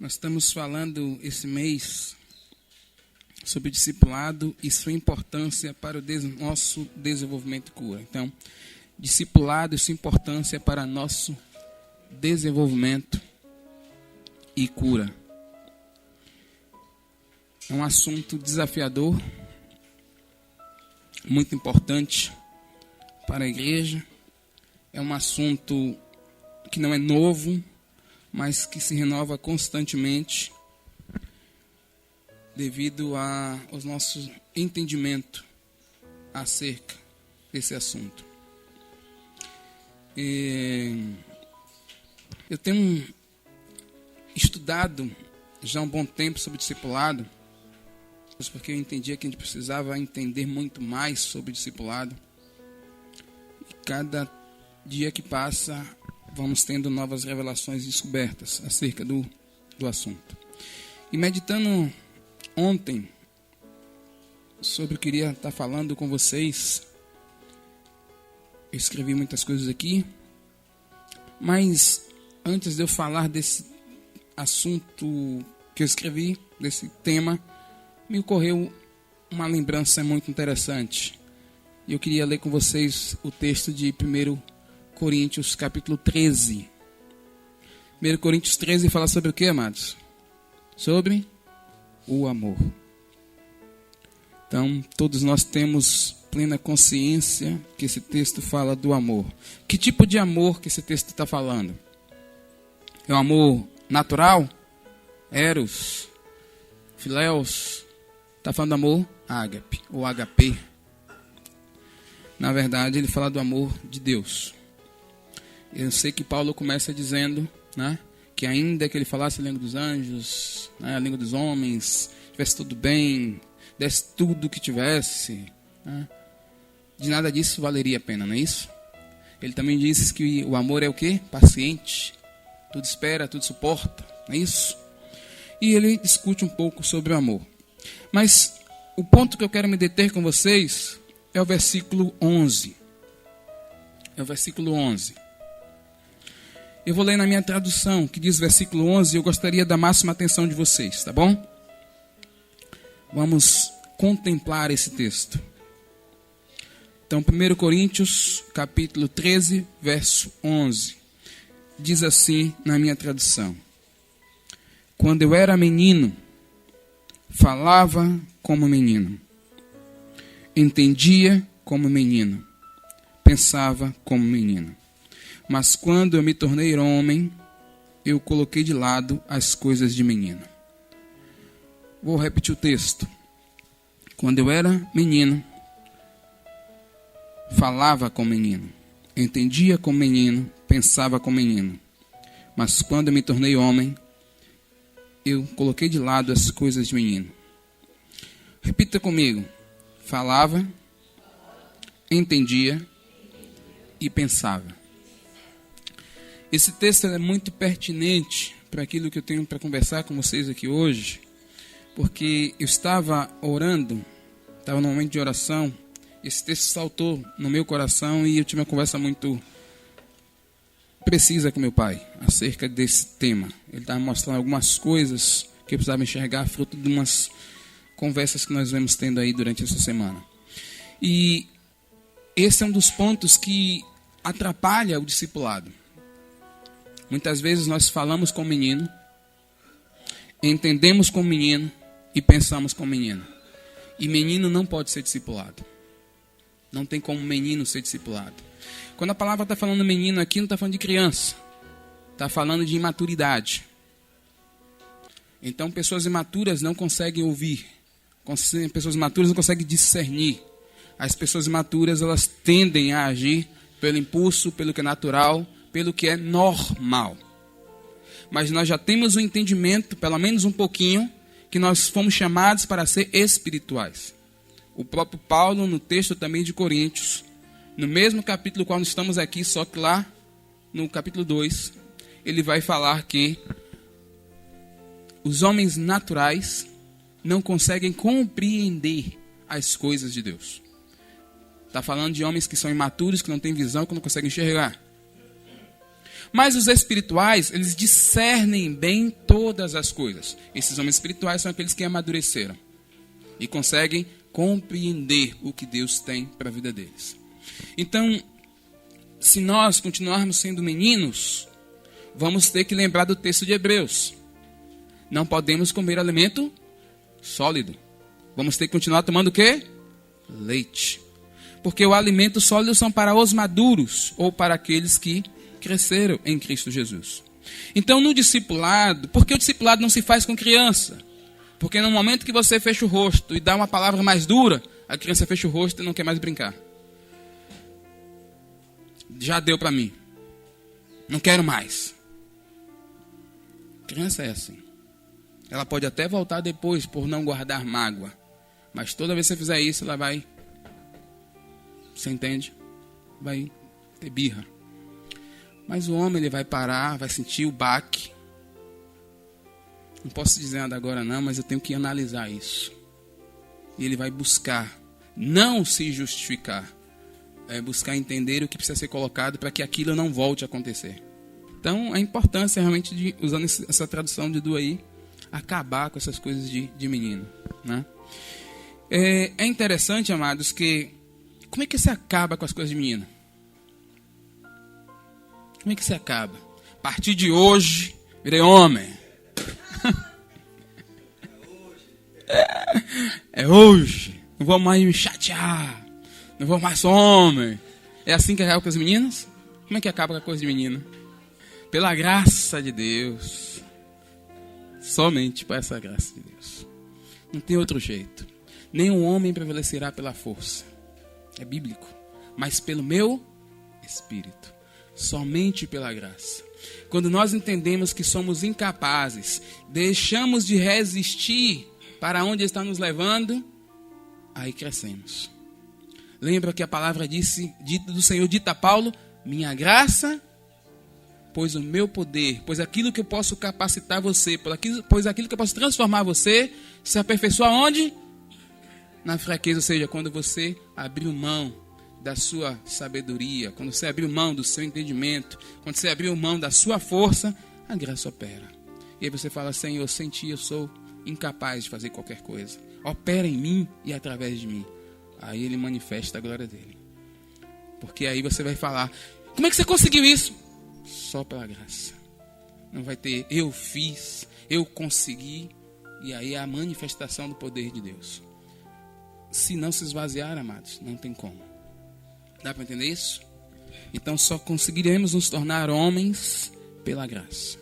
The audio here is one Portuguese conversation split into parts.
Nós estamos falando esse mês sobre o discipulado e sua importância para o nosso desenvolvimento e cura. Então, discipulado e sua importância para nosso desenvolvimento e cura. É um assunto desafiador, muito importante para a igreja. É um assunto que não é novo, mas que se renova constantemente devido ao nosso entendimento acerca desse assunto. Eu tenho estudado já há um bom tempo sobre discipulado, porque eu entendia que a gente precisava entender muito mais sobre discipulado. E cada dia que passa, vamos tendo novas revelações e descobertas acerca do assunto. E meditando ontem sobre o que eu queria estar falando com vocês, eu escrevi muitas coisas aqui, mas antes de eu falar desse assunto que eu escrevi, desse tema, me ocorreu uma lembrança muito interessante. E eu queria ler com vocês o texto de 1 Coríntios, capítulo 13. 1 Coríntios 13 fala sobre o que, amados? Sobre o amor. Então, todos nós temos plena consciência que esse texto fala do amor. Que tipo de amor que esse texto está falando? É um amor natural? Eros? Filéus? Está falando do amor ágape, ou HP. Na verdade, ele fala do amor de Deus. Eu sei que Paulo começa dizendo, né, que ainda que ele falasse a língua dos anjos, né, a língua dos homens, tivesse tudo bem, desse tudo que tivesse, né, de nada disso valeria a pena, não é isso? Ele também diz que o amor é o quê? Paciente, tudo espera, tudo suporta, não é isso? E ele discute um pouco sobre o amor. Mas o ponto que eu quero me deter com vocês é o versículo 11. É o versículo 11. Eu vou ler na minha tradução, que diz versículo 11, e eu gostaria da máxima atenção de vocês, tá bom? Vamos contemplar esse texto. Então, 1 Coríntios, capítulo 13, verso 11. Diz assim na minha tradução: Quando eu era menino, falava como menino, entendia como menino, pensava como menino. Mas quando eu me tornei homem, eu coloquei de lado as coisas de menino. Vou repetir o texto. Quando eu era menino, falava como menino, entendia como menino, pensava como menino. Mas quando eu me tornei homem, eu coloquei de lado as coisas de menino. Repita comigo. Falava, entendia e pensava. Esse texto é muito pertinente para aquilo que eu tenho para conversar com vocês aqui hoje, porque eu estava orando, estava num momento de oração, esse texto saltou no meu coração e eu tive uma conversa muito precisa com meu pai acerca desse tema. Ele estava mostrando algumas coisas que eu precisava enxergar, fruto de umas conversas que nós vemos tendo aí durante essa semana. E esse é um dos pontos que atrapalha o discipulado. Muitas vezes nós falamos com o menino, entendemos com o menino e pensamos com o menino. E menino não pode ser discipulado. Não tem como menino ser discipulado. Quando a palavra está falando menino aqui, não está falando de criança. Está falando de imaturidade. Então, pessoas imaturas não conseguem ouvir. Pessoas imaturas não conseguem discernir. As pessoas imaturas, elas tendem a agir pelo impulso, pelo que é natural, pelo que é normal. Mas nós já temos um entendimento, pelo menos um pouquinho, que nós fomos chamados para ser espirituais. O próprio Paulo, no texto também de Coríntios, no mesmo capítulo qual nós estamos aqui, só que lá no capítulo 2, ele vai falar que os homens naturais não conseguem compreender as coisas de Deus. Está falando de homens que são imaturos, que não têm visão, que não conseguem enxergar. Mas os espirituais, eles discernem bem todas as coisas. Esses homens espirituais são aqueles que amadureceram e conseguem compreender o que Deus tem para a vida deles. Então, se nós continuarmos sendo meninos, vamos ter que lembrar do texto de Hebreus. Não podemos comer alimento sólido. Vamos ter que continuar tomando o quê? Leite. Porque o alimento sólido são para os maduros ou para aqueles que cresceram em Cristo Jesus. Então, no discipulado, porque o discipulado não se faz com criança? Porque no momento que você fecha o rosto e dá uma palavra mais dura, a criança fecha o rosto e não quer mais brincar. Já deu para mim. Não quero mais. Criança é assim. Ela pode até voltar depois por não guardar mágoa. Mas toda vez que você fizer isso, ela vai... Você entende? Vai ter birra. Mas o homem, ele vai parar, vai sentir o baque. Não posso dizer nada agora não, mas eu tenho que analisar isso. E ele vai buscar, não se justificar. É buscar entender o que precisa ser colocado para que aquilo não volte a acontecer. Então, a importância realmente de, usando essa tradução de Du aí, acabar com essas coisas de menino. Né? É interessante, amados, que... Como é que você acaba com as coisas de menino? Como é que você acaba? A partir de hoje, virei homem. É hoje. Não vou mais me chatear. Não vou mais ser homem. É assim que acaba com as meninas? Como é que acaba com a coisa de menina? Pela graça de Deus. Somente por essa graça de Deus. Não tem outro jeito. Nenhum homem prevalecerá pela força. É bíblico. Mas pelo meu Espírito. Somente pela graça. Quando nós entendemos que somos incapazes, deixamos de resistir para onde está nos levando, aí crescemos. Lembra que a palavra do Senhor dita a Paulo, minha graça, pois o meu poder, pois aquilo que eu posso capacitar você, pois aquilo que eu posso transformar você, se aperfeiçoa onde? Na fraqueza, ou seja, quando você abriu mão da sua sabedoria, quando você abriu mão do seu entendimento, quando você abriu mão da sua força, a graça opera. E aí você fala, Senhor, sem ti eu sou incapaz de fazer qualquer coisa. Opera em mim e através de mim. Aí ele manifesta a glória dele. Porque aí você vai falar, como é que você conseguiu isso? Só pela graça. Não vai ter eu fiz, eu consegui. E aí é a manifestação do poder de Deus. Se não se esvaziar, amados, não tem como. Dá para entender isso? Então só conseguiremos nos tornar homens pela graça.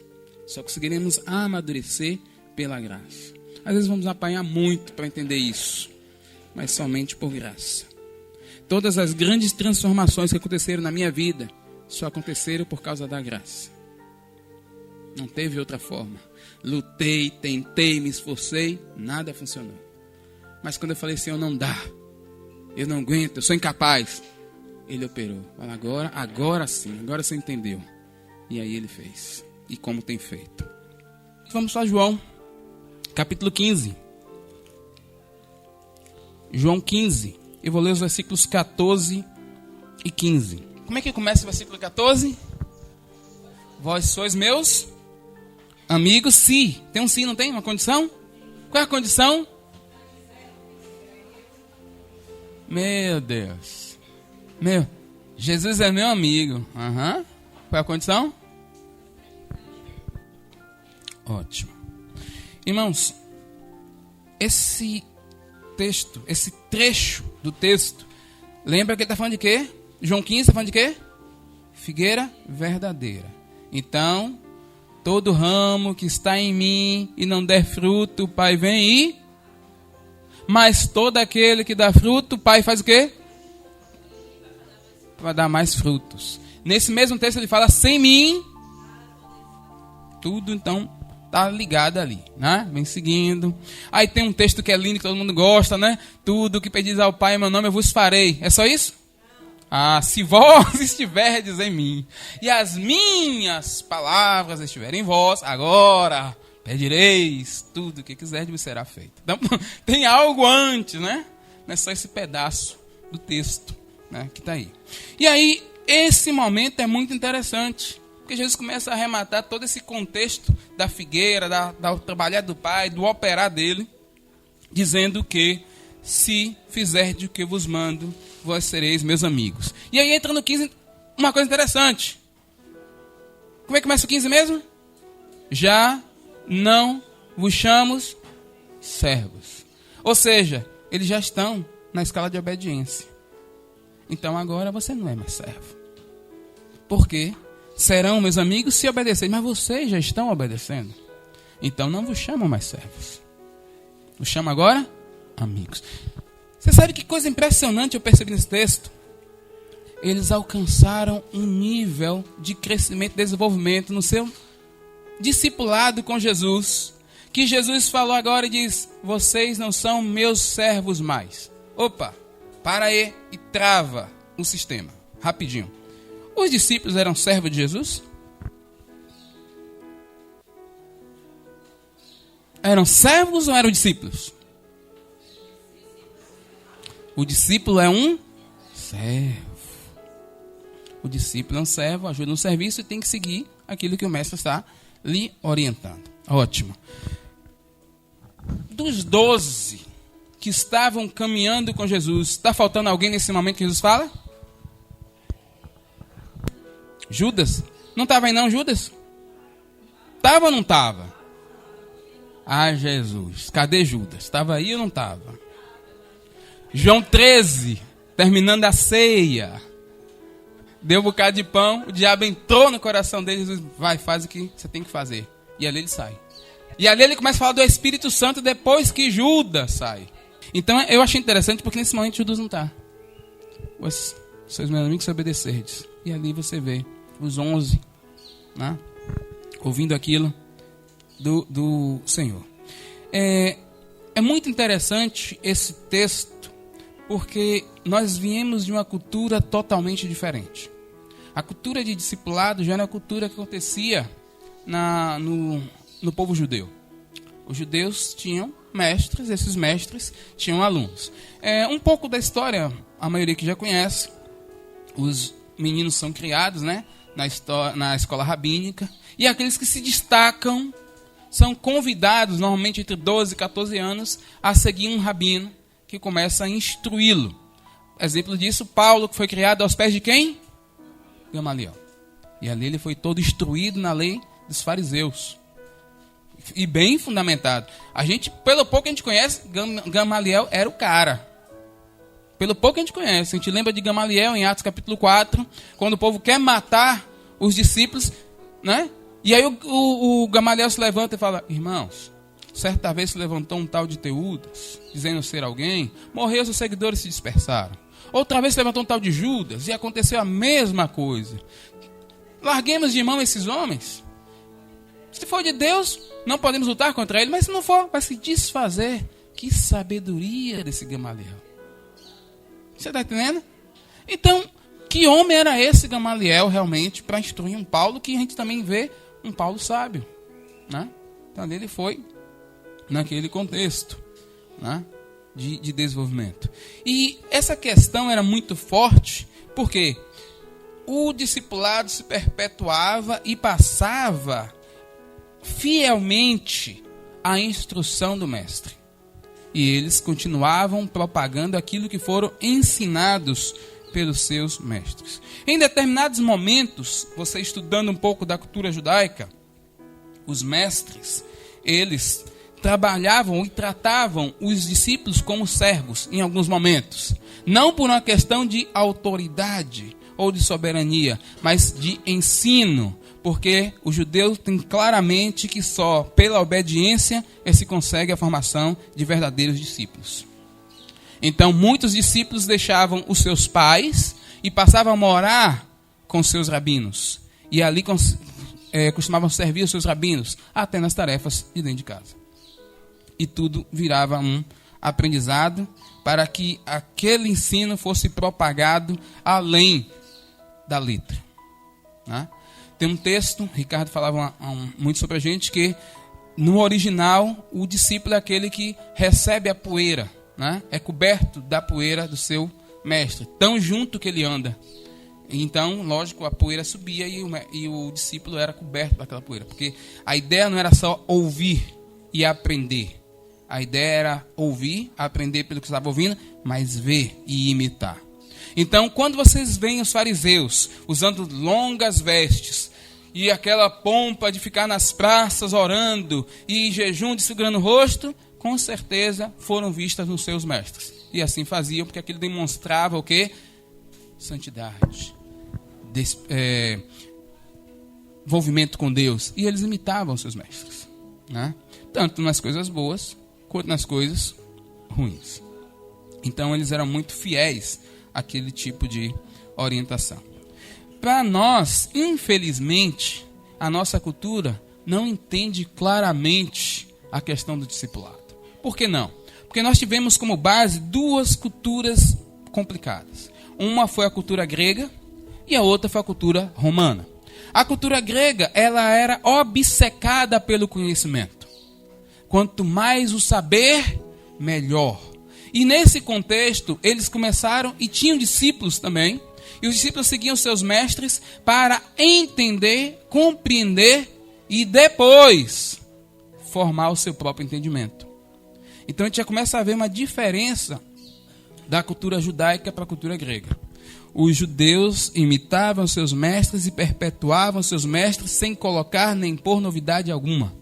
Só conseguiremos amadurecer pela graça. Às vezes vamos apanhar muito para entender isso. Mas somente por graça. Todas as grandes transformações que aconteceram na minha vida só aconteceram por causa da graça. Não teve outra forma. Lutei, tentei, me esforcei, nada funcionou. Mas quando eu falei, Senhor, não dá. Eu não aguento, eu sou incapaz. Ele operou. Fala, agora sim, agora você entendeu. E aí ele fez. E como tem feito. Vamos para João, capítulo 15. João 15. Eu vou ler os versículos 14 e 15. Como é que começa o versículo 14? Vós sois meus amigos, se. Tem um sim, não tem? Uma condição? Qual é a condição? Meu Deus. Jesus é meu amigo. Uhum. Qual é a condição? Ótimo. Irmãos, esse texto, esse trecho do texto, lembra que ele está falando de quê? João 15 está falando de quê? Figueira verdadeira. Então, todo ramo que está em mim e não der fruto, o Pai vem e... Mas todo aquele que dá fruto, o Pai faz o quê? Vai dar mais frutos. Nesse mesmo texto ele fala, sem mim, tudo então está ligado ali, né? Vem seguindo. Aí tem um texto que é lindo, que todo mundo gosta, né? Tudo que pedis ao Pai em meu nome eu vos farei. É só isso? Ah, se vós estiverdes em mim e as minhas palavras estiverem em vós, agora pedireis tudo o que quiserdes vos será feito. Então tem algo antes, né? Não é só esse pedaço do texto, né, que está aí. E aí, esse momento é muito interessante. Porque Jesus começa a arrematar todo esse contexto da figueira, do trabalhar do Pai, do operar dele, dizendo que se fizerdes o que vos mando, vós sereis meus amigos. E aí entra no 15 uma coisa interessante. Como é que começa o 15 mesmo? Já não vos chamamos servos. Ou seja, eles já estão na escala de obediência. Então agora você não é mais servo. Por quê? Serão meus amigos se obedecerem. Mas vocês já estão obedecendo. Então não vos chamam mais servos. Vos chamo agora amigos. Você sabe que coisa impressionante eu percebi nesse texto? Eles alcançaram um nível de crescimento e desenvolvimento no seu discipulado com Jesus, que Jesus falou agora e diz: vocês não são meus servos mais. Opa, para aí e trava o sistema, rapidinho. Os discípulos eram servos de Jesus? Eram servos ou eram discípulos? O discípulo é um servo. O discípulo é um servo, ajuda no serviço e tem que seguir aquilo que o mestre está lhe orientando. Ótimo. Dos 12 que estavam caminhando com Jesus, está faltando alguém nesse momento que Jesus fala? Judas? Não estava aí não, Judas? Estava ou não estava? Ah, Jesus. Cadê Judas? Estava aí ou não estava? João 13, terminando a ceia. Deu um bocado de pão, o diabo entrou no coração dele e Jesus, vai, faz o que você tem que fazer. E ali ele sai. E ali ele começa a falar do Espírito Santo depois que Judas sai. Então eu achei interessante porque nesse momento Judas não está. Os seus meus amigos se obedecerdes. E ali você vê os 11, né, ouvindo aquilo do Senhor. É muito interessante esse texto porque nós viemos de uma cultura totalmente diferente. A cultura de discipulado já era a cultura que acontecia no povo judeu. Os judeus tinham mestres, esses mestres tinham alunos. Um pouco da história, a maioria que já conhece, os meninos são criados, né, na escola rabínica, e aqueles que se destacam são convidados, normalmente entre 12 e 14 anos, a seguir um rabino que começa a instruí-lo. Exemplo disso, Paulo, que foi criado aos pés de quem? Gamaliel. E ali ele foi todo instruído na lei dos fariseus. E bem fundamentado. Pelo pouco que a gente conhece, Gamaliel era o cara. Pelo pouco que a gente conhece. A gente lembra de Gamaliel em Atos capítulo 4, quando o povo quer matar os discípulos, né? E aí o Gamaliel se levanta e fala: irmãos, certa vez se levantou um tal de Teudas, dizendo ser alguém, morreu, seus seguidores se dispersaram. Outra vez se levantou um tal de Judas, e aconteceu a mesma coisa. Larguemos de mão esses homens. Se for de Deus, não podemos lutar contra ele, mas se não for, vai se desfazer. Que sabedoria desse Gamaliel. Você está entendendo? Então, que homem era esse Gamaliel realmente para instruir um Paulo, que a gente também vê um Paulo sábio, né? Então ele foi naquele contexto, né, de desenvolvimento. E essa questão era muito forte, porque o discipulado se perpetuava e passava fielmente a instrução do mestre. E eles continuavam propagando aquilo que foram ensinados pelos seus mestres. Em determinados momentos, você estudando um pouco da cultura judaica, os mestres, eles trabalhavam e tratavam os discípulos como servos em alguns momentos. Não por uma questão de autoridade ou de soberania, mas de ensino. Porque o judeu tem claramente que só pela obediência se consegue a formação de verdadeiros discípulos. Então muitos discípulos deixavam os seus pais e passavam a morar com seus rabinos. E ali costumavam servir os seus rabinos até nas tarefas de dentro de casa. E tudo virava um aprendizado para que aquele ensino fosse propagado além da letra, né? Tem um texto, Ricardo falava muito sobre a gente, que no original o discípulo é aquele que recebe a poeira, né? É coberto da poeira do seu mestre, tão junto que ele anda. Então, lógico, a poeira subia e o discípulo era coberto daquela poeira. Porque a ideia não era só ouvir e aprender. A ideia era ouvir, aprender pelo que estava ouvindo, mas ver e imitar. Então, quando vocês veem os fariseus usando longas vestes e aquela pompa de ficar nas praças orando e em jejum desfigurando o rosto, com certeza foram vistas nos seus mestres. E assim faziam, porque aquilo demonstrava o quê? Santidade. Envolvimento com Deus. E eles imitavam seus mestres, né? Tanto nas coisas boas quanto nas coisas ruins. Então eles eram muito fiéis àquele tipo de orientação. Para nós, infelizmente, a nossa cultura não entende claramente a questão do discipulado. Por que não? Porque nós tivemos como base duas culturas complicadas. Uma foi a cultura grega e a outra foi a cultura romana. A cultura grega, ela era obcecada pelo conhecimento. Quanto mais o saber, melhor. E nesse contexto, eles começaram e tinham discípulos também. E os discípulos seguiam seus mestres para entender, compreender e depois formar o seu próprio entendimento. Então a gente já começa a ver uma diferença da cultura judaica para a cultura grega. Os judeus imitavam seus mestres e perpetuavam seus mestres sem colocar nem pôr novidade alguma.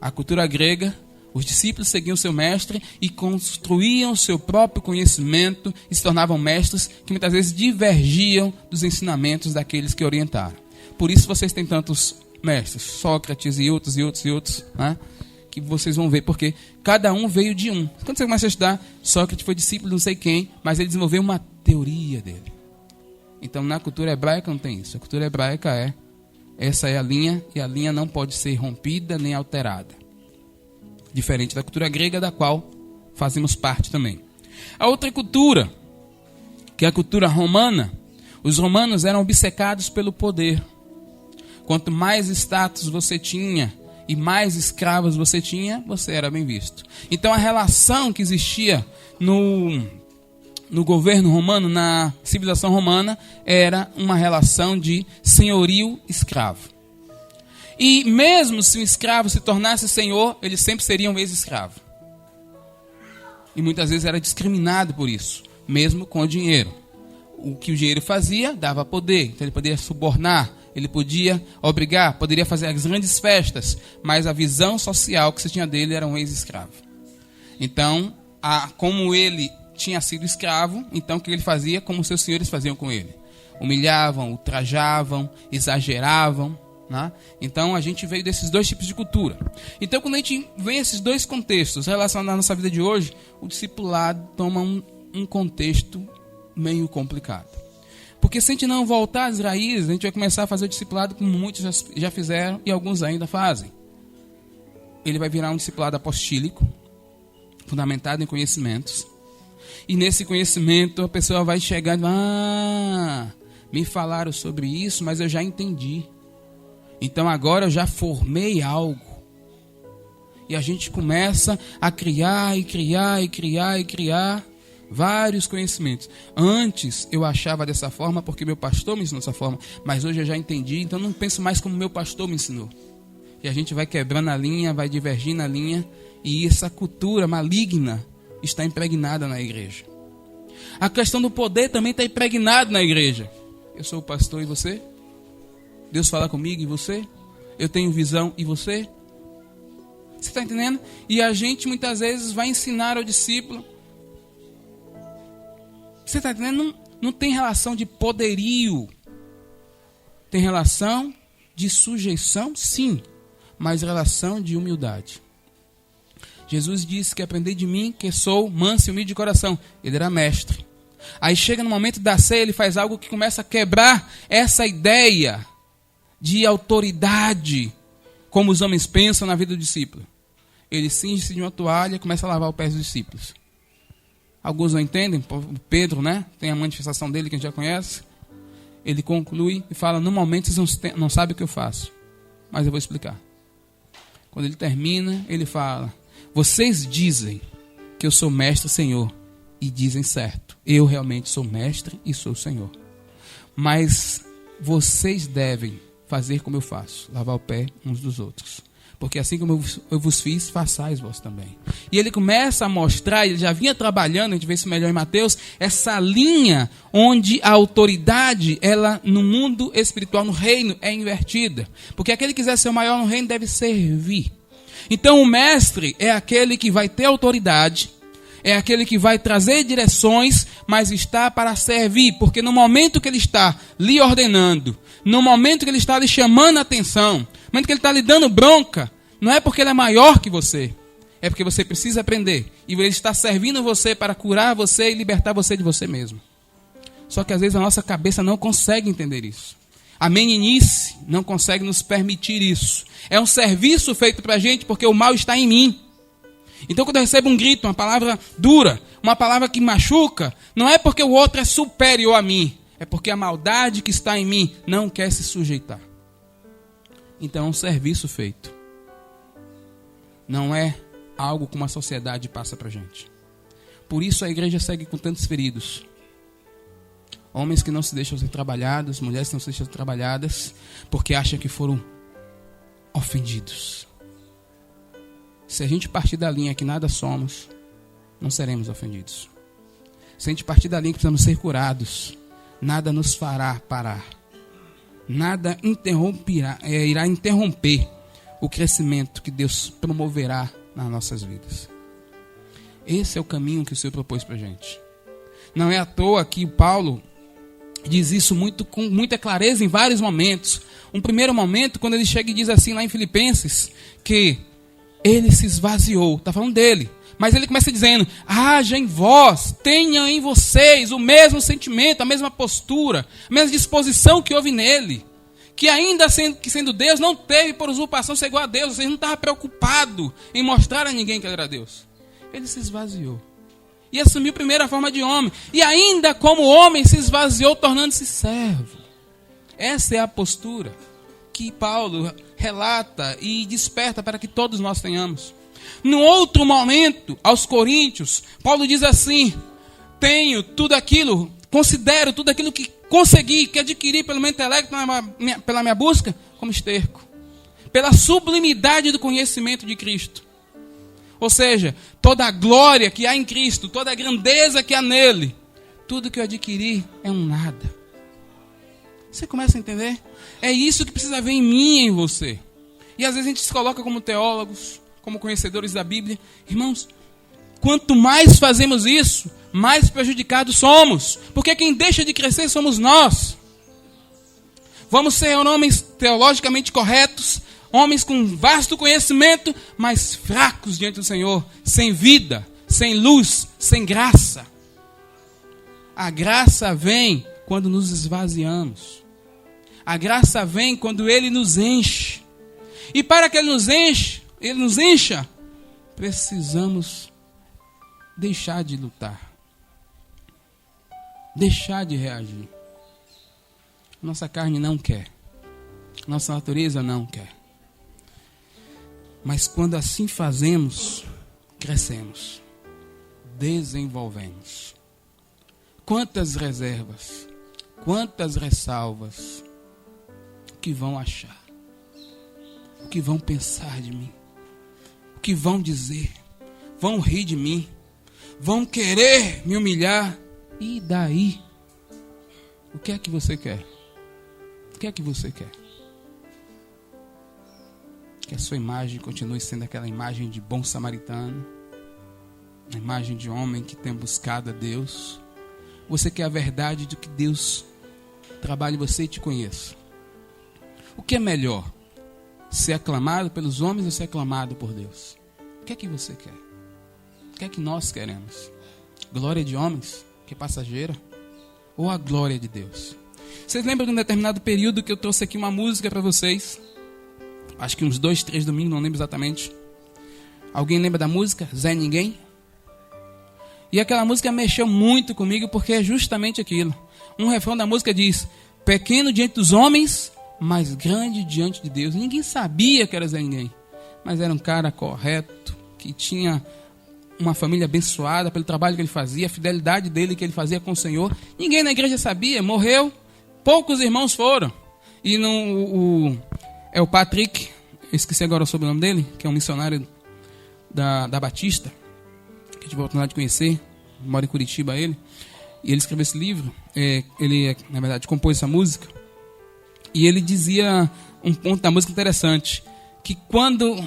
A cultura grega, os discípulos seguiam seu mestre e construíam seu próprio conhecimento e se tornavam mestres que muitas vezes divergiam dos ensinamentos daqueles que orientaram. Por isso vocês têm tantos mestres, Sócrates e outros, né? Que vocês vão ver, porque cada um veio de um. Quando você começa a estudar, Sócrates foi discípulo de não sei quem, mas ele desenvolveu uma teoria dele. Então na cultura hebraica não tem isso. A cultura hebraica essa é a linha, e a linha não pode ser rompida nem alterada. Diferente da cultura grega, da qual fazemos parte também. A outra cultura, que é a cultura romana, os romanos eram obcecados pelo poder. Quanto mais status você tinha e mais escravos você tinha, você era bem visto. Então a relação que existia no governo romano, na civilização romana, era uma relação de senhorio-escravo. E mesmo se um escravo se tornasse senhor, ele sempre seria um ex-escravo. E muitas vezes era discriminado por isso, mesmo com o dinheiro. O que o dinheiro fazia, dava poder. Então ele poderia subornar, ele podia obrigar, poderia fazer as grandes festas, mas a visão social que se tinha dele era um ex-escravo. Então, como ele tinha sido escravo, então o que ele fazia? Como seus senhores faziam com ele. Humilhavam, ultrajavam, exageravam. Né? Então a gente veio desses dois tipos de cultura. Então quando a gente vê esses dois contextos relacionados à nossa vida de hoje, o discipulado toma um contexto meio complicado. Porque se a gente não voltar às raízes, a gente vai começar a fazer o discipulado como muitos já fizeram e alguns ainda fazem. Ele vai virar um discipulado apostílico, fundamentado em conhecimentos. E nesse conhecimento a pessoa vai chegar e me falaram sobre isso, mas eu já entendi. Então agora eu já formei algo. E a gente começa a criar vários conhecimentos. Antes eu achava dessa forma porque meu pastor me ensinou dessa forma, mas hoje eu já entendi, então não penso mais como meu pastor me ensinou. E a gente vai quebrando a linha, vai divergindo a linha, e essa cultura maligna está impregnada na igreja. A questão do poder também está impregnada na igreja. Eu sou o pastor e você? Deus fala comigo e você? Eu tenho visão e você? Você está entendendo? E a gente muitas vezes vai ensinar ao discípulo. Você está entendendo? Não tem relação de poderio. Tem relação de sujeição, sim, mas relação de humildade. Jesus disse que aprendei de mim, que sou manso e humilde de coração. Ele era mestre. Aí chega no momento da ceia, ele faz algo que começa a quebrar essa ideia de autoridade, como os homens pensam na vida do discípulo. Ele cinge-se de uma toalha e começa a lavar os pés dos discípulos. Alguns não entendem, Pedro, né? Tem a manifestação dele que a gente já conhece. Ele conclui e fala, no momento vocês não sabem o que eu faço, mas eu vou explicar. Quando ele termina, ele fala, vocês dizem que eu sou mestre, Senhor, e dizem certo. Eu realmente sou mestre e sou Senhor. Mas vocês devem fazer como eu faço, lavar o pé uns dos outros. Porque assim como eu vos fiz, façais vós também. E ele começa a mostrar, ele já vinha trabalhando, a gente vê isso melhor em Mateus, essa linha onde a autoridade, ela no mundo espiritual, no reino, é invertida. Porque aquele que quiser ser o maior no reino deve servir. Então o mestre é aquele que vai ter autoridade, é aquele que vai trazer direções, mas está para servir. Porque no momento que ele está lhe ordenando, no momento que ele está lhe chamando a atenção, no momento que ele está lhe dando bronca, não é porque ele é maior que você, é porque você precisa aprender. E ele está servindo você para curar você e libertar você de você mesmo. Só que às vezes a nossa cabeça não consegue entender isso. A meninice não consegue nos permitir isso. É um serviço feito para a gente porque o mal está em mim. Então quando eu recebo um grito, uma palavra dura, uma palavra que machuca, não é porque o outro é superior a mim, é porque a maldade que está em mim não quer se sujeitar. Então é um serviço feito. Não é algo como a sociedade passa para a gente. Por isso a igreja segue com tantos feridos. Homens que não se deixam ser trabalhados, mulheres que não se deixam ser trabalhadas, porque acham que foram ofendidos. Se a gente partir da linha que nada somos, não seremos ofendidos. Se a gente partir da linha que precisamos ser curados, nada nos fará parar. Nada irá interromper o crescimento que Deus promoverá nas nossas vidas. Esse é o caminho que o Senhor propôs para a gente. Não é à toa que Paulo diz isso com muita clareza em vários momentos. Um primeiro momento, quando ele chega e diz assim lá em Filipenses, que ele se esvaziou, está falando dele. Mas ele começa dizendo, haja em vós, tenha em vocês o mesmo sentimento, a mesma postura, a mesma disposição que houve nele. Que ainda sendo Deus, não teve por usurpação ser igual a Deus. Você não estava preocupado em mostrar a ninguém que ele era Deus. Ele se esvaziou. E assumiu primeiro a forma de homem. E ainda como homem se esvaziou, tornando-se servo. Essa é a postura que Paulo relata e desperta para que todos nós tenhamos. No outro momento, aos Coríntios, Paulo diz assim, considero tudo aquilo que consegui, que adquiri pelo meu intelecto, pela minha busca, como esterco. Pela sublimidade do conhecimento de Cristo. Ou seja, toda a glória que há em Cristo, toda a grandeza que há nele, tudo que eu adquiri é um nada. Você começa a entender? É isso que precisa haver em mim e em você. E às vezes a gente se coloca como teólogos, como conhecedores da Bíblia. Irmãos, quanto mais fazemos isso, mais prejudicados somos. Porque quem deixa de crescer somos nós. Vamos ser homens teologicamente corretos, homens com vasto conhecimento, mas fracos diante do Senhor, sem vida, sem luz, sem graça. A graça vem quando nos esvaziamos. A graça vem quando Ele nos enche. E para que Ele nos encha, precisamos deixar de lutar. Deixar de reagir. Nossa carne não quer. Nossa natureza não quer. Mas quando assim fazemos, crescemos. Desenvolvemos. Quantas reservas, quantas ressalvas, o que vão achar, o que vão pensar de mim, o que vão dizer, vão rir de mim, vão querer me humilhar, e daí? O que é que você quer? O que é que você quer? Que a sua imagem continue sendo aquela imagem de bom samaritano, a imagem de homem que tem buscado a Deus. Você quer a verdade do que Deus trabalhe em você e te conheça. O que é melhor? Ser aclamado pelos homens ou ser aclamado por Deus? O que é que você quer? O que é que nós queremos? Glória de homens, que é passageira? Ou a glória de Deus? Vocês lembram de um determinado período que eu trouxe aqui uma música para vocês? Acho que uns 2, 3 domingos, não lembro exatamente. Alguém lembra da música? Zé Ninguém? E aquela música mexeu muito comigo porque é justamente aquilo. Um refrão da música diz, pequeno diante dos homens, mas grande diante de Deus. Ninguém sabia que era Zé Ninguém, mas era um cara correto, que tinha uma família abençoada pelo trabalho que ele fazia, a fidelidade dele que ele fazia com o Senhor. Ninguém na igreja sabia, morreu, poucos irmãos foram. E é o Patrick, eu esqueci agora o sobrenome dele, que é um missionário da Batista, que eu tive a oportunidade de conhecer, mora em Curitiba ele. E ele escreveu esse livro, ele, na verdade, compôs essa música. E ele dizia um ponto da música interessante, que quando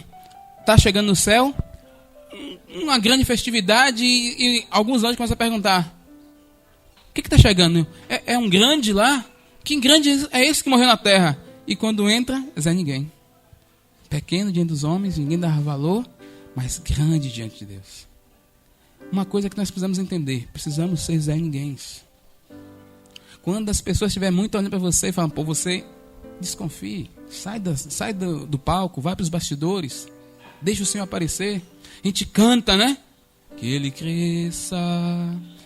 está chegando no céu, uma grande festividade, e alguns anjos começam a perguntar: o que está chegando? É um grande lá? Que grande é esse que morreu na terra? E quando entra, Zé ninguém. Pequeno diante dos homens, ninguém dava valor, mas grande diante de Deus. Uma coisa que nós precisamos entender: precisamos ser Zé ninguém. Quando as pessoas estiverem muito olhando para você e falam: pô, você desconfie, sai do palco, vai para os bastidores, deixa o Senhor aparecer. A gente canta, né? Que Ele cresça,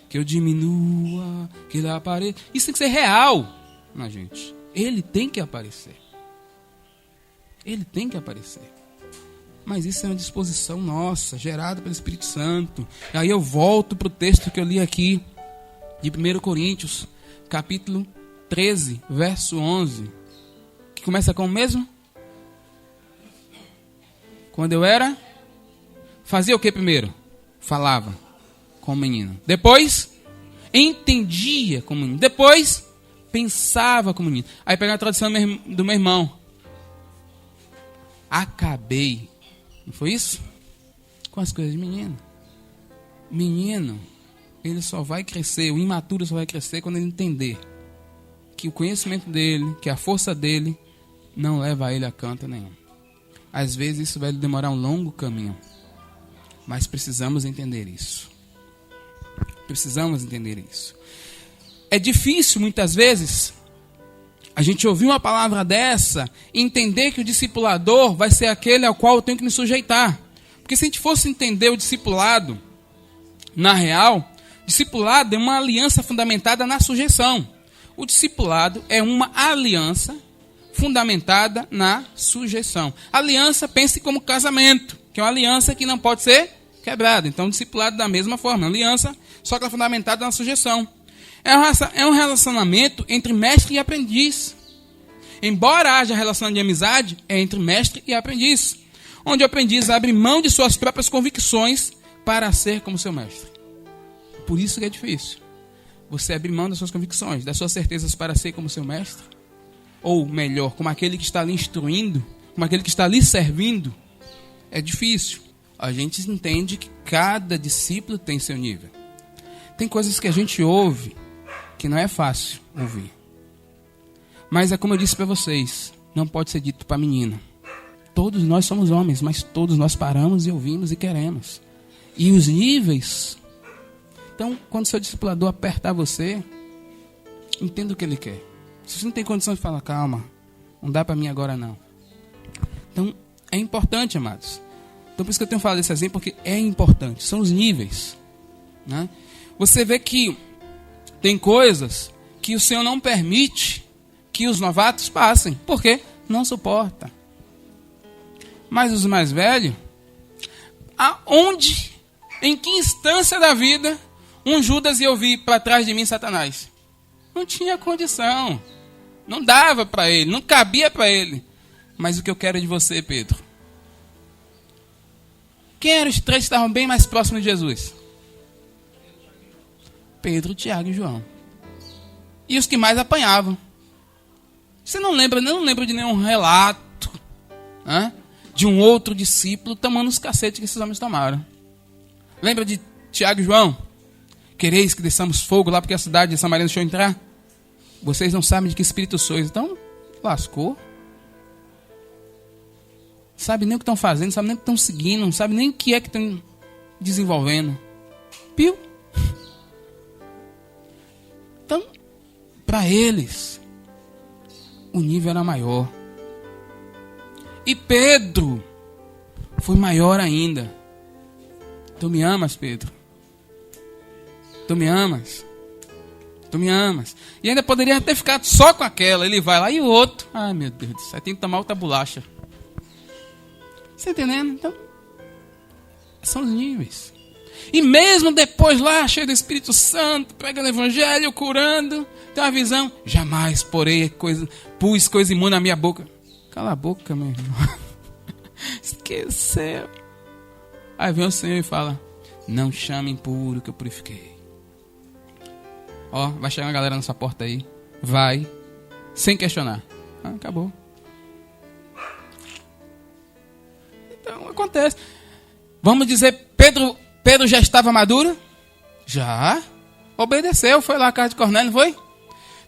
que eu diminua, que Ele apareça. Isso tem que ser real na gente. Ele tem que aparecer. Ele tem que aparecer. Mas isso é uma disposição nossa, gerada pelo Espírito Santo. E aí eu volto para o texto que eu li aqui, de 1 Coríntios, capítulo 13, verso 11. Que começa com o mesmo? Quando eu era... Fazia o que primeiro? Falava com o menino. Depois, entendia com o menino. Depois, pensava com o menino. Aí pega a tradução do meu irmão. Acabei. Não foi isso? Com as coisas de menino. Menino, ele só vai crescer, o imaturo só vai crescer quando ele entender que o conhecimento dele, que a força dele, não leva ele a canto nenhum. Às vezes isso vai demorar um longo caminho. Mas precisamos entender isso. Precisamos entender isso. É difícil, muitas vezes, a gente ouvir uma palavra dessa e entender que o discipulador vai ser aquele ao qual eu tenho que me sujeitar. Porque se a gente fosse entender o discipulado, na real, discipulado é uma aliança fundamentada na sujeição. O discipulado é uma aliança fundamentada na sujeição. Aliança, pense como casamento, que é uma aliança que não pode ser quebrada. Então, o discipulado da mesma forma, aliança, só que é fundamentada na sujeição. É um relacionamento entre mestre e aprendiz. Embora haja relação de amizade, é entre mestre e aprendiz, onde o aprendiz abre mão de suas próprias convicções para ser como seu mestre. Por isso que é difícil. Você abrir mão das suas convicções, das suas certezas para ser como seu mestre. Ou melhor, como aquele que está lhe instruindo, como aquele que está lhe servindo. É difícil. A gente entende que cada discípulo tem seu nível. Tem coisas que a gente ouve que não é fácil ouvir. Mas é como eu disse para vocês, não pode ser dito para menina. Todos nós somos homens, mas todos nós paramos e ouvimos e queremos. E os níveis... Então, quando o seu discipulador apertar você, entenda o que ele quer. Se você não tem condição de falar, calma, não dá para mim agora não. Então, é importante, amados. Então, por isso que eu tenho falado desse exemplo, porque é importante. São os níveis, né? Você vê que tem coisas que o Senhor não permite que os novatos passem. Por quê? Não suporta. Mas os mais velhos, aonde, em que instância da vida, um Judas ia ouvir para trás de mim Satanás? Não tinha condição. Não dava para ele, não cabia para ele. Mas o que eu quero de você, Pedro? Quem eram os três que estavam bem mais próximos de Jesus? Pedro, Tiago e João. E os que mais apanhavam. Você não lembra de nenhum relato, né, de um outro discípulo tomando os cacetes que esses homens tomaram. Lembra de Tiago e João? Quereis que desçamos fogo lá porque a cidade de Samaria não deixou entrar? Vocês não sabem de que espírito sois. Então, lascou. Sabe nem o que estão fazendo, sabe nem o que estão seguindo, não sabe nem o que é que estão desenvolvendo. Piu. Então, para eles, o nível era maior. E Pedro foi maior ainda. Tu me amas, Pedro? Tu me amas? Tu me amas? E ainda poderia ter ficado só com aquela. Ele vai lá e o outro. Ai, meu Deus do céu, tem que tomar outra bolacha. Você entendendo? Então, são os níveis. E mesmo depois lá, cheio do Espírito Santo, pregando o evangelho, curando, Tem uma visão? Jamais pus coisa imunda na minha boca. Cala a boca, meu irmão. Esqueceu. Aí vem o Senhor e fala: não chame impuro que eu purifiquei. Ó, vai chegar uma galera na sua porta aí. Vai, sem questionar. Acabou. Então acontece. Vamos dizer, Pedro já estava maduro? Já. Obedeceu, foi lá à casa de Cornélio, não foi?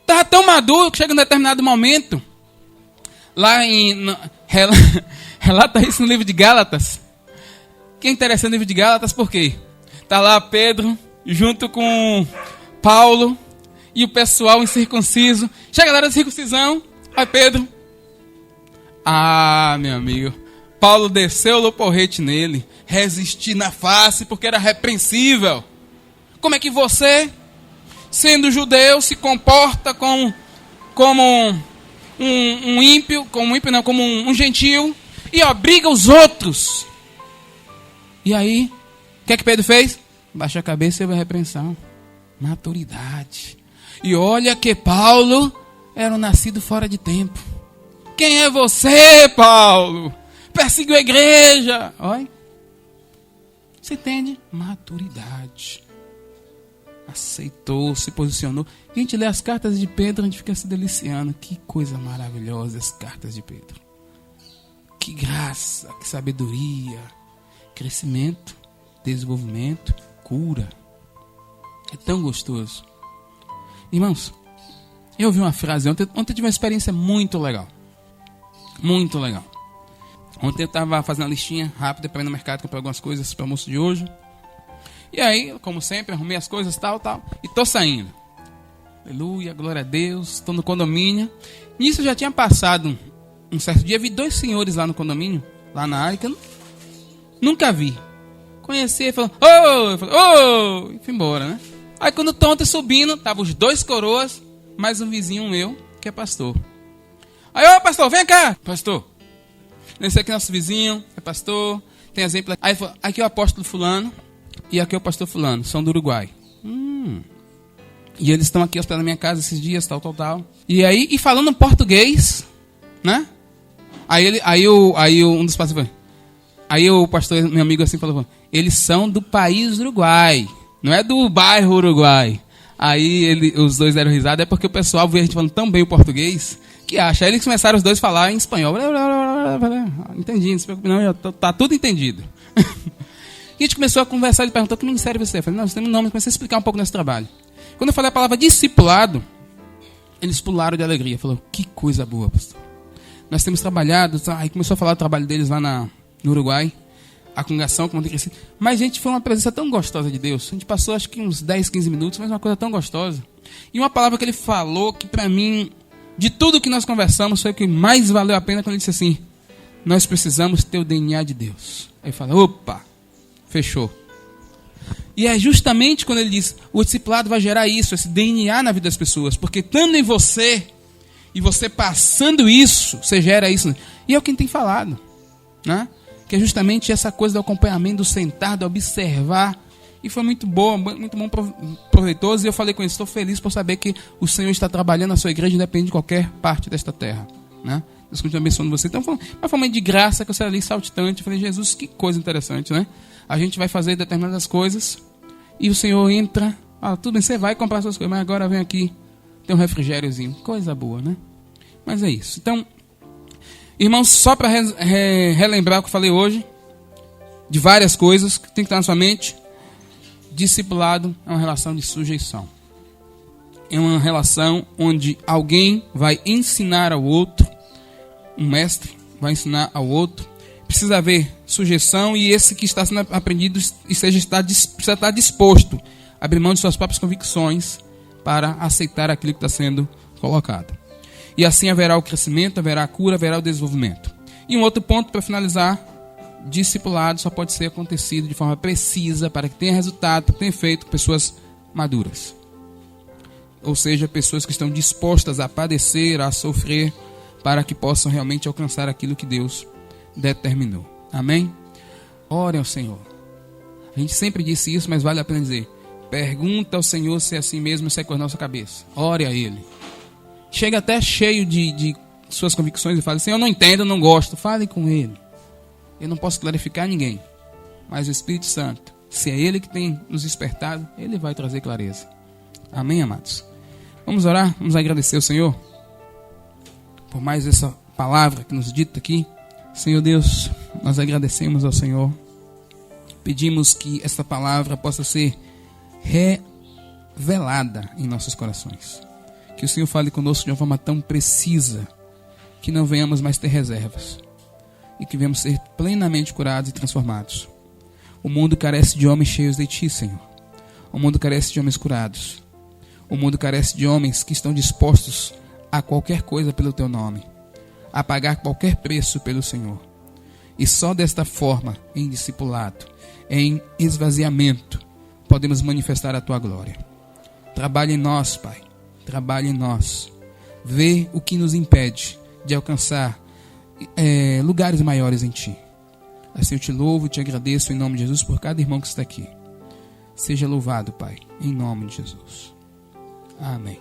Estava tão maduro que chega um determinado momento. Lá relata isso no livro de Gálatas. Que é interessante o livro de Gálatas, por quê? Está lá Pedro, junto com Paulo e o pessoal incircunciso. Chega a galera da circuncisão. Aí Pedro. Meu amigo. Paulo desceu o porrete nele. Resistir na face porque era repreensível. Como é que você, sendo judeu, se comporta como um ímpio, como um gentil, e obriga os outros? E aí, o que é que Pedro fez? Baixa a cabeça e houve a repreensão. Maturidade. E olha que Paulo era um nascido fora de tempo. Quem é você, Paulo? Perseguiu a igreja. Olha. Você entende? Maturidade. Aceitou, se posicionou. A gente lê as cartas de Pedro, a gente fica se deliciando. Que coisa maravilhosa as cartas de Pedro. Que graça, que sabedoria. Crescimento, desenvolvimento, cura. É tão gostoso. Irmãos, eu ouvi uma frase ontem eu tive uma experiência muito legal. Muito legal. Ontem eu estava fazendo uma listinha rápida para ir no mercado comprar algumas coisas para o almoço de hoje. E aí, como sempre, arrumei as coisas, tal. E tô saindo. Aleluia, glória a Deus. Estou no condomínio. Nisso já tinha passado um certo dia. Vi 2 senhores lá no condomínio, lá na área, que eu nunca vi. Conheci e falou: ô! E fui embora, né? Aí quando estou ontem subindo, tava os 2 coroas, mais um vizinho meu, que é pastor. Aí, ô pastor, vem cá. Pastor, esse aqui é nosso vizinho, é pastor, tem exemplo aqui. Aí falou: aqui é o apóstolo fulano e aqui é o pastor fulano, são do Uruguai. E eles estão aqui hospedando na minha casa esses dias, tal. E aí, e falando português, né? Aí um dos pastores falou, aí o pastor, meu amigo assim, falou: eles são do país Uruguai, não é do bairro Uruguai. Aí os 2 deram risada, é porque o pessoal vê a gente falando tão bem o português, que acha. Aí eles começaram os 2 a falar em espanhol. Entendi, não se preocupe não, tá tudo entendido. E a gente começou a conversar, ele perguntou: que ministério você é? Eu falei: nós temos um nome. Comecei a explicar um pouco nesse trabalho. Quando eu falei a palavra discipulado, eles pularam de alegria. Falou: que coisa boa, pastor. Nós temos trabalhado. Aí começou a falar do trabalho deles lá no Uruguai. A congregação, como tem crescido. Mas, gente, foi uma presença tão gostosa de Deus. A gente passou acho que uns 10, 15 minutos, mas uma coisa tão gostosa. E uma palavra que ele falou que para mim, de tudo que nós conversamos, foi o que mais valeu a pena, quando ele disse assim: nós precisamos ter o DNA de Deus. Aí fala: opa, fechou. E é justamente quando ele diz: o discipulado vai gerar isso, esse DNA na vida das pessoas. Porque estando em você, e você passando isso, você gera isso. E é o que ele tem falado, né? Que é justamente essa coisa do acompanhamento, do sentar, do observar. E foi muito bom, proveitoso. E eu falei com ele: estou feliz por saber que o Senhor está trabalhando na sua igreja, independente de qualquer parte desta terra, né? Deus continua abençoando você. Então, foi uma forma de graça que eu saí ali saltitante. Eu falei: Jesus, que coisa interessante, né? A gente vai fazer determinadas coisas e o Senhor entra. Tudo bem, você vai comprar suas coisas, mas agora vem aqui, tem um refrigériozinho. Coisa boa, né? Mas é isso. Então, irmãos, só para relembrar o que eu falei hoje, de várias coisas que tem que estar na sua mente. Discipulado é uma relação de sujeição. É uma relação onde alguém vai ensinar ao outro, um mestre vai ensinar ao outro. Precisa haver sujeição, e esse que está sendo aprendido precisa estar disposto a abrir mão de suas próprias convicções para aceitar aquilo que está sendo colocado. E assim haverá o crescimento, haverá a cura, haverá o desenvolvimento. E um outro ponto para finalizar: discipulado só pode ser acontecido de forma precisa, para que tenha resultado, para que tenha efeito, com pessoas maduras. Ou seja, pessoas que estão dispostas a padecer, a sofrer, para que possam realmente alcançar aquilo que Deus determinou. Amém? Ore ao Senhor. A gente sempre disse isso, mas vale a pena dizer: Pergunta ao Senhor se é assim mesmo, se é com a nossa cabeça. Ore a Ele. Chega até cheio de suas convicções e fala assim: eu não entendo, eu não gosto. Fale com Ele. Eu não posso clarificar ninguém. Mas o Espírito Santo, se é Ele que tem nos despertado, Ele vai trazer clareza. Amém, amados? Vamos orar, vamos agradecer ao Senhor por mais essa palavra que nos dita aqui. Senhor Deus, nós agradecemos ao Senhor. Pedimos que esta palavra possa ser revelada em nossos corações. Que o Senhor fale conosco de uma forma tão precisa que não venhamos mais ter reservas e que venhamos ser plenamente curados e transformados. O mundo carece de homens cheios de Ti, Senhor. O mundo carece de homens curados. O mundo carece de homens que estão dispostos a qualquer coisa pelo Teu nome, a pagar qualquer preço pelo Senhor. E só desta forma, em discipulado, em esvaziamento, podemos manifestar a Tua glória. Trabalhe em nós, Pai. Trabalhe em nós. Vê o que nos impede de alcançar lugares maiores em Ti. Assim eu Te louvo e Te agradeço em nome de Jesus por cada irmão que está aqui. Seja louvado, Pai, em nome de Jesus. Amém.